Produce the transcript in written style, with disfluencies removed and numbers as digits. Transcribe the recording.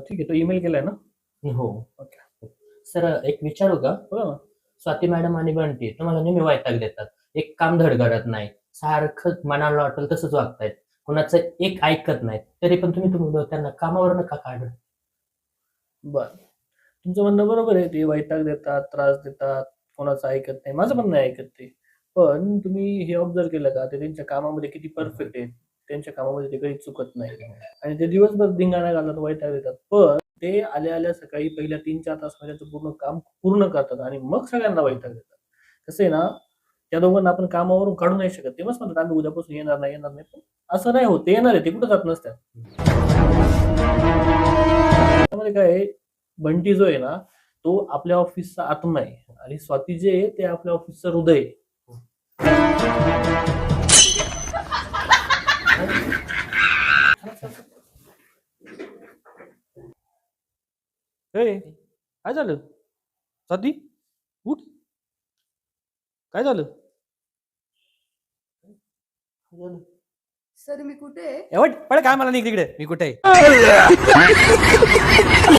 ठीक आहे, तो ईमेल केलाय ना? हो. ओके. सर एक विचारू का? बोला ना. स्वाती मॅडम आणि बंटी तुम्हाला नेहमी वैताग देतात. एक काम धड करत नाही. सारखं मनाला वाटेल तसंच वागतायत. कुणाचं एक ऐकत नाहीत. तरी पण तुम्ही त्यांना कामावर नका काढू. बरं. तुमचं म्हणणं बरोबर आहे. ते वैताग देतात, त्रास देतात, कोणाचं ऐकत नाही. माझं पण नाही ऐकत ते. पण तुम्ही हे ऑब्झर्व्ह केलं का? ते त्यांच्या कामामध्ये किती परफेक्ट आहेत. त्यांच्या कामामध्ये ते कधीच चुकत नाही. आणि ते दिवसभर धिंगाणा घालतात, वैताग देतात. पण ते आल्या-आल्या सकाळी पहिल्या 3-4 तासामध्ये त्यांचं पूर्ण काम पूर्ण करतात आणि मग सगळ्यांना वैताग देतात. कसं आहे ना, त्या दोघांना आपण कामावरून काढू नाही शकत. ते मस्त म्हणतात, "आम्ही उद्यापासून येणार नाही, येणार नाही." पण असं नाही होत. ते येणार आहे. ते कुठं जात नसतात. त्यामध्ये काय आहे, बंटी जो आहे ना, तो आपल्या ऑफिसचा आत्मा आहे आणि स्वाती जे आहे ते आपल्या ऑफिसचं हृदय आहे. काय झालं? स्वाती, उठ. काय झालं? सर मी कुठे आहे? एवढ पळ काय मला नाही तिकडे मी कुठे आहे?